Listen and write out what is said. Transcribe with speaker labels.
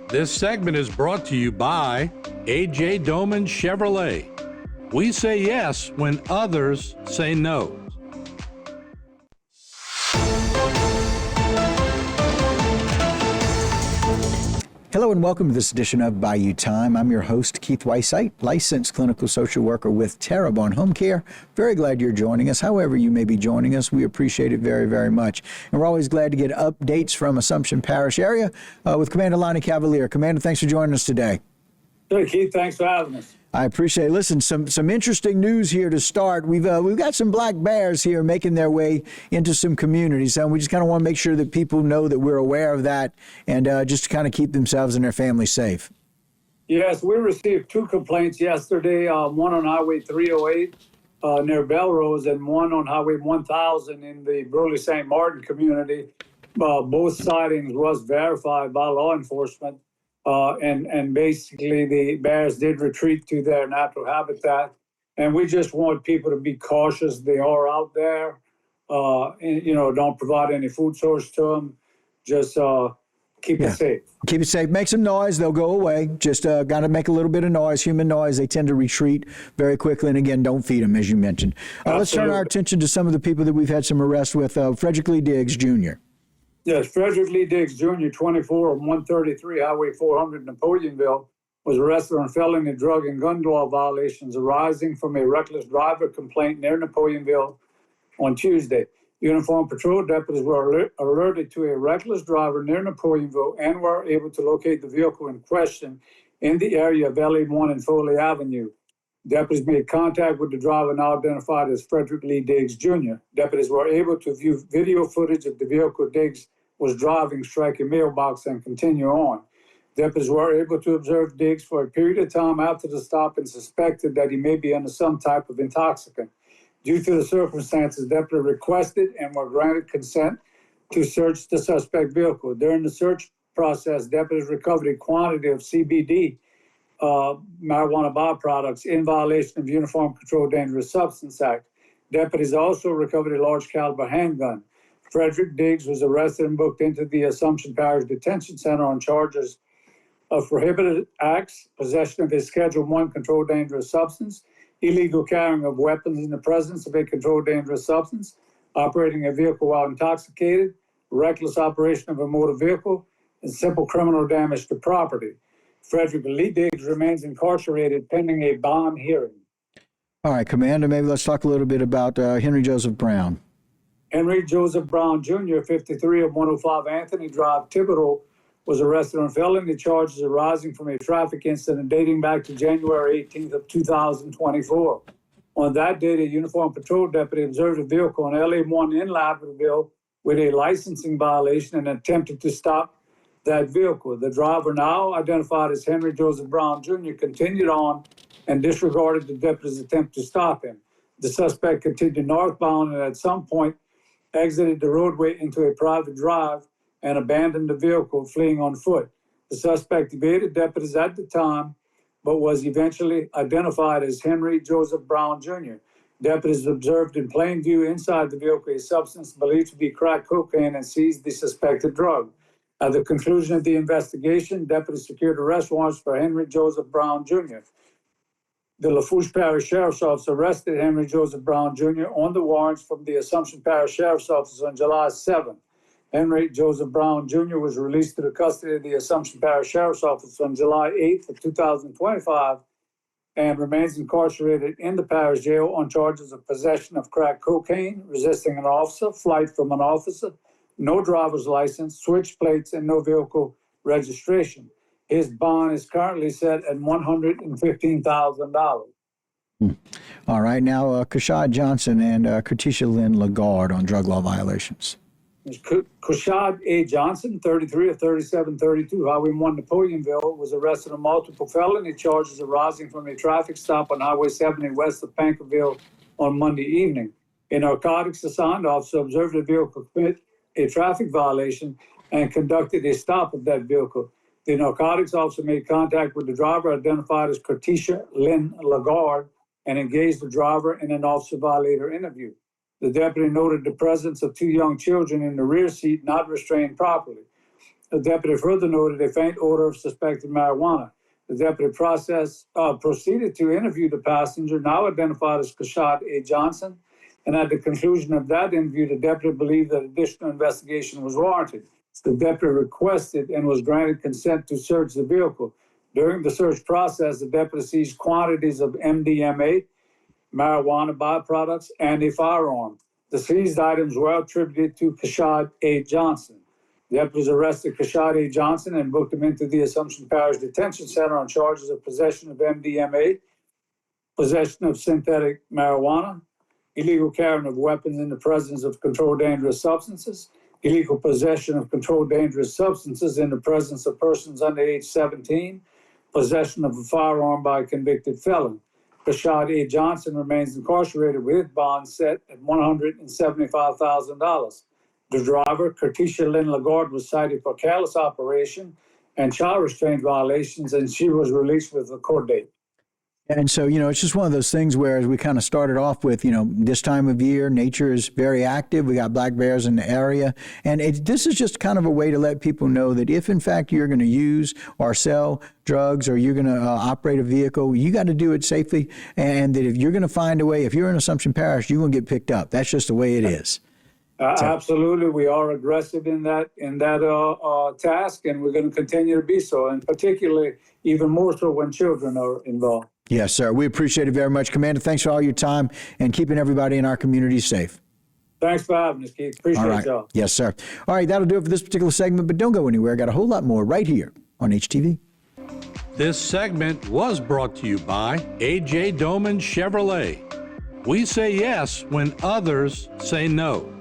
Speaker 1: This segment is brought to you by A.J. Doman Chevrolet. We say yes when others say no.
Speaker 2: Hello and welcome to this edition of Bayou Time. I'm your host, Keith Weissite, licensed clinical social worker with Terrebonne Home Care. Very glad you're joining us. However you may be joining us, we appreciate it very, very much. And we're always glad to get updates from Assumption Parish area with Commander Lonnie Cavalier. Commander, thanks for joining us today.
Speaker 3: Good, Keith. Thanks for having us.
Speaker 2: I appreciate it. Listen, some interesting news here to start. We've got some black bears here making their way into some communities, and we just kind of want to make sure that people know that we're aware of that and just to kind of keep themselves and their families safe.
Speaker 3: Yes, we received 2 complaints yesterday, one on Highway 308 near Belrose and one on Highway 1000 in the Burley St. Martin community. Both sightings was verified by law enforcement. And basically the bears did retreat to their natural habitat. And we just want people to be cautious. They are out there, and, don't provide any food source to them. Just keep it safe.
Speaker 2: Keep it safe. Make some noise. They'll go away. Just got to make a little bit of noise, human noise. They tend to retreat very quickly. And again, don't feed them, as you mentioned. Let's turn our attention to some of the people that we've had some arrests with. Frederick Lee Diggs, Jr.
Speaker 3: Yes, Frederick Lee Diggs, Jr., 24, of 133 Highway 400, Napoleonville, was arrested on felony drug and gun law violations arising from a reckless driver complaint near Napoleonville on Tuesday. Uniformed patrol deputies were alerted to a reckless driver near Napoleonville and were able to locate the vehicle in question in the area of LA1 and Foley Avenue. Deputies made contact with the driver, now identified as Frederick Lee Diggs, Jr. Deputies were able to view video footage of the vehicle Diggs was driving, strike a mailbox, and continue on. Deputies were able to observe Diggs for a period of time after the stop and suspected that he may be under some type of intoxicant. Due to the circumstances, deputies requested and were granted consent to search the suspect vehicle. During the search process, deputies recovered a quantity of CBD marijuana byproducts in violation of Uniform Controlled Dangerous Substance Act. Deputies also recovered a large caliber handgun. Frederick Diggs was arrested and booked into the Assumption Parish Detention Center on charges of prohibited acts, possession of a Schedule I controlled dangerous substance, illegal carrying of weapons in the presence of a controlled dangerous substance, operating a vehicle while intoxicated, reckless operation of a motor vehicle, and simple criminal damage to property. Frederick Lee Diggs remains incarcerated pending a bond hearing.
Speaker 2: All right, Commander, maybe let's talk a little bit about Henry Joseph Brown.
Speaker 3: Henry Joseph Brown, Jr., 53 of 105 Anthony Drive, Thibodeau, was arrested on felony charges arising from a traffic incident dating back to January 18th of 2024. On that date, a uniformed patrol deputy observed a vehicle on LA1 in Laverdale with a licensing violation and attempted to stop that vehicle. The driver, now identified as Henry Joseph Brown, Jr., continued on and disregarded the deputy's attempt to stop him. The suspect continued northbound and at some point exited the roadway into a private drive and abandoned the vehicle, fleeing on foot. The suspect evaded deputies at the time, but was eventually identified as Henry Joseph Brown, Jr. Deputies observed in plain view inside the vehicle a substance believed to be crack cocaine and seized the suspected drug. At the conclusion of the investigation, deputies secured arrest warrants for Henry Joseph Brown, Jr. The Lafourche Parish Sheriff's Office arrested Henry Joseph Brown, Jr. on the warrants from the Assumption Parish Sheriff's Office on July 7th. Henry Joseph Brown, Jr. was released to the custody of the Assumption Parish Sheriff's Office on July 8th of 2025 and remains incarcerated in the parish jail on charges of possession of crack cocaine, resisting an officer, flight from an officer, no driver's license, switch plates, and no vehicle registration. His bond is currently set at $115,000.
Speaker 2: All right, now Kashad Johnson and Katisha Lynn Lagarde on drug law violations.
Speaker 3: Kashad A. Johnson, 33 of 3732 Highway 1, Napoleonville, was arrested on multiple felony charges arising from a traffic stop on Highway 70 west of Pankerville on Monday evening. A narcotics assigned officer observed the vehicle commit a traffic violation and conducted a stop of that vehicle. The narcotics officer made contact with the driver, identified as Katisha Lynn Lagarde, and engaged the driver in an officer violator interview. The deputy noted the presence of 2 young children in the rear seat not restrained properly. The deputy further noted a faint odor of suspected marijuana. The deputy proceeded to interview the passenger, now identified as Kashad A. Johnson, and at the conclusion of that interview, the deputy believed that additional investigation was warranted. The deputy requested and was granted consent to search the vehicle. During the search process, the deputy seized quantities of MDMA, marijuana byproducts, and a firearm. The seized items were attributed to Kashad A. Johnson. The deputies arrested Kashad A. Johnson and booked him into the Assumption Parish Detention Center on charges of possession of MDMA, possession of synthetic marijuana, illegal carrying of weapons in the presence of controlled dangerous substances, illegal possession of controlled dangerous substances in the presence of persons under age 17, possession of a firearm by a convicted felon. Kashad A. Johnson remains incarcerated with bond set at $175,000. The driver, Katisha Lynn Lagarde, was cited for careless operation and child restraint violations, and she was released with a court date.
Speaker 2: And so, it's just one of those things where, as we kind of started off with, this time of year, nature is very active. We got black bears in the area. And this is just kind of a way to let people know that if, in fact, you're going to use or sell drugs or you're going to operate a vehicle, you got to do it safely. And that if you're going to find a way, if you're in Assumption Parish, you're going to get picked up. That's just the way it is.
Speaker 3: Absolutely. We are aggressive in that task, and we're going to continue to be so, and particularly even more so when children are involved.
Speaker 2: Yes, sir. We appreciate it very much, Commander. Thanks for all your time and keeping everybody in our community safe.
Speaker 3: Thanks for having us, Keith. Appreciate y'all.
Speaker 2: Yes, sir. All right, that'll do it for this particular segment, but don't go anywhere. Got a whole lot more right here on HTV.
Speaker 1: This segment was brought to you by A.J. Doman Chevrolet. We say yes when others say no.